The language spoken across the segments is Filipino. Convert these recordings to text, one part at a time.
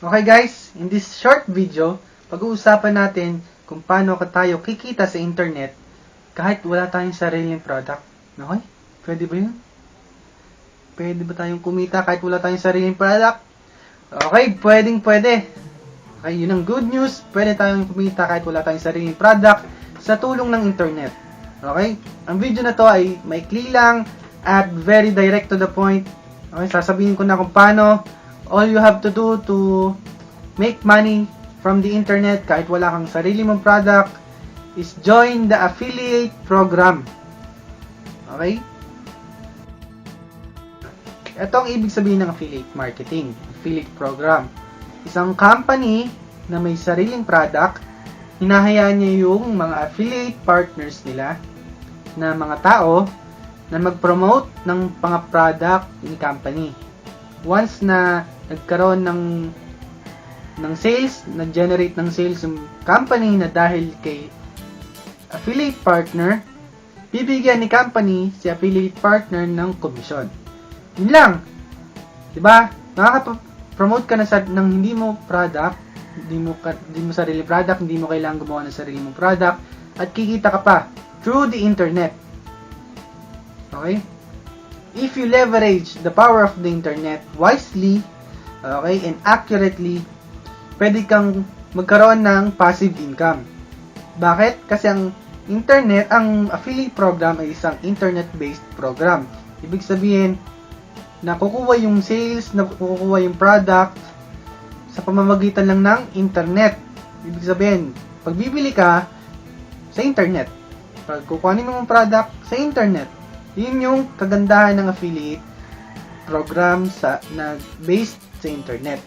Okay guys, in this short video, pag-uusapan natin kung paano tayo kikita sa internet kahit wala tayong sariling product. Okay? Pwede ba yun? Pwede ba tayong kumita kahit wala tayong sariling product? Okay, pwede. Okay, yun ang good news. Pwede tayong kumita kahit wala tayong sariling product sa tulong ng internet. Okay? Ang video na to ay maikli lang at very direct to the point. Okay, sasabihin ko na kung paano. All you have to do to make money from the internet kahit wala kang sarili mong product is join the affiliate program. Okay? Ito ang ibig sabihin ng affiliate marketing, affiliate program. Isang company na may sariling product, hinahayaan niya yung mga affiliate partners nila na mga tao na mag-promote ng mga product ni company. Once na nagkaroon ng sales, nag-generate ng sales yung company na dahil kay affiliate partner, bibigyan ni company si affiliate partner ng commission. Yun lang. Diba? Nakaka-promote ka na ng hindi mo product, hindi mo sarili product, hindi mo kailangan gumawa ng sarili mong product, at kikita ka pa through the internet. Okay? If you leverage the power of the internet wisely, okay, and accurately, pwede kang magkaroon ng passive income. Bakit? Kasi ang internet, ang affiliate program ay isang internet-based program. Ibig sabihin, nakukuha yung sales, nakukuha yung product sa pamamagitan lang ng internet. Ibig sabihin, pag bibili ka sa internet, pag kukuhanin mo yung product sa internet, yun yung kagandahan ng affiliate program na based sa internet.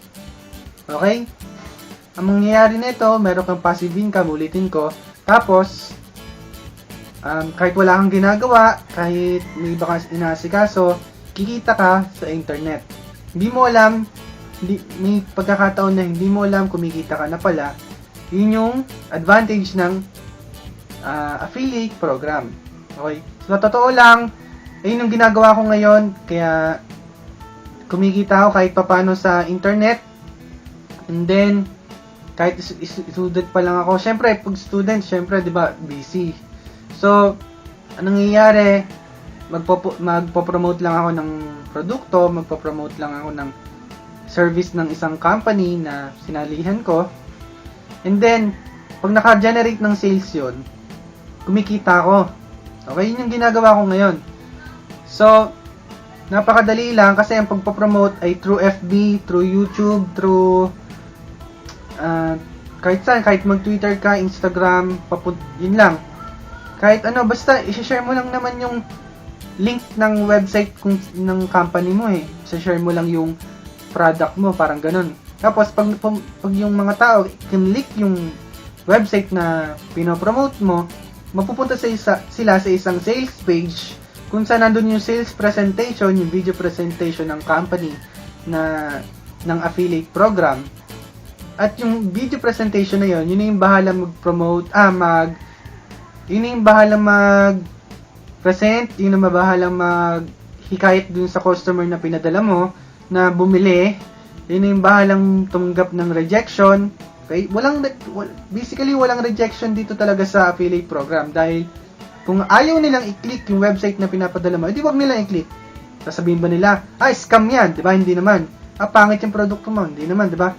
Okay? Ang mangyayari nito, meron kang passive income, ulitin ko. Tapos, kahit wala kang ginagawa, kahit may iba kang inaasikaso, kikita ka sa internet. Hindi mo alam, may pagkakataon na hindi mo alam, kumikita ka na pala. Yun yung advantage ng affiliate program. Okay? So, totoo lang, ayun yung ginagawa ko ngayon, kaya kumikita ako kahit papano sa internet. And then, kahit student pa lang ako, syempre, pag student, syempre, di ba, busy. So, anong nangyayari, magpo-promote lang ako ng produkto, magpo-promote lang ako ng service ng isang company na sinalihan ko. And then, pag naka-generate ng sales yun, kumikita ako. Okay, yun yung ginagawa ko ngayon. So, napakadali lang kasi ang pagpo-promote ay through FB, through YouTube, through kahit saan, kahit mag-Twitter ka, Instagram, yun lang. Kahit ano, basta i-share mo lang naman yung link ng website ng company mo eh. I-share mo lang yung product mo, parang ganun. Tapos, pag yung mga tao, click yung website na pinopromote mo, mapupunta sila sa isang sales page kung saan nandun yung sales presentation, yung video presentation ng company ng affiliate program. At yung video presentation na yun yung bahala mag-promote, yun yung bahala mag-present, yun yung bahala mag-hikayat dun sa customer na pinadala mo na bumili, yun yung bahalang tumanggap ng rejection. Okay? Basically, walang rejection dito talaga sa affiliate program dahil kung ayaw nilang i-click yung website na pinapadala mo, edi wag nilang i-click. Sasabihin ba nila, scam yan, di ba? Hindi naman. Pangit yung produkto mo, hindi naman, di ba?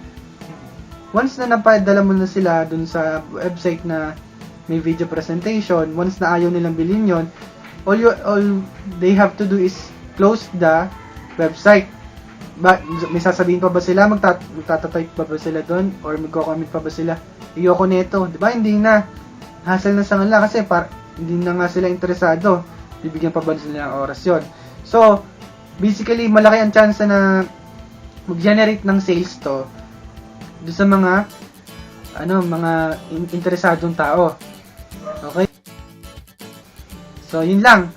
Once na napadala mo na sila dun sa website na may video presentation, once na ayaw nilang bilhin yon, all they have to do is close the website. May sasabihin pa ba sila? Magtatatype pa ba sila doon? Or magko-comment pa ba sila? Iyoko nito. Di ba? Hindi na. Hassle na sa kanila kasi hindi na nga sila interesado. Bibigyan pa ba sila ng oras yun? So, basically, malaki ang chance na mag-generate ng sales to doon sa mga interesadong tao. Okay? So, yun lang.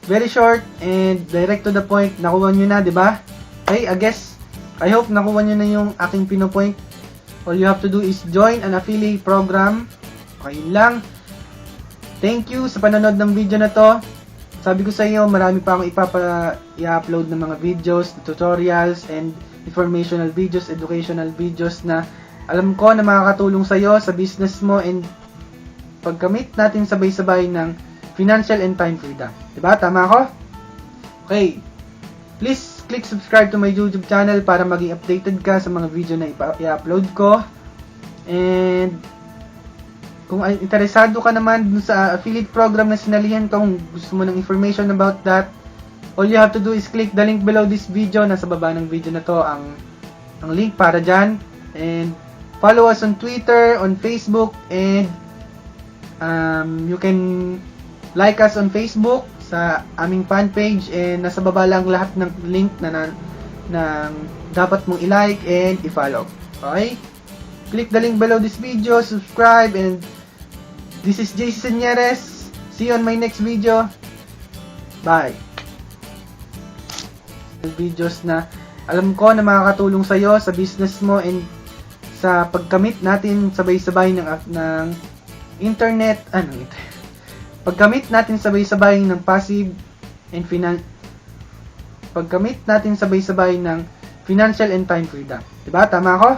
Very short and direct to the point. Nakuha nyo na, di ba? Okay, I hope nakuha nyo na yung aking pinopoint. All you have to do is join an affiliate program. Okay, yun lang. Thank you sa panonood ng video na to. Sabi ko sa iyo, marami pa akong i-upload ng mga videos, tutorials, and informational videos, educational videos na alam ko na makakatulong sa'yo sa business mo and pagkamit natin sabay-sabay ng financial and time freedom. Diba? Tama ako? Okay. Please click subscribe to my YouTube channel para maging updated ka sa mga video na i-upload ko. And kung interesado ka naman dun sa affiliate program na sinalihan ko, kung gusto mo ng information about that, all you have to do is click the link below this video. Nasa baba ng video na to ang link para dyan. And follow us on Twitter, on Facebook, and you can like us on Facebook sa aming fan page, and nasa baba lang lahat ng link na dapat mong i-like and i-follow. Okay? Click the link below this video, subscribe, and this is JC Senyeres. See you on my next video. Bye. Videos na alam ko na makakatulong sa'yo sa business mo and sa pagkamit natin sabay-sabay ng internet, pagkamit natin sabay-sabay ng passive and pagkamit natin sabay-sabay ng financial and time freedom. Diba? Tama ako?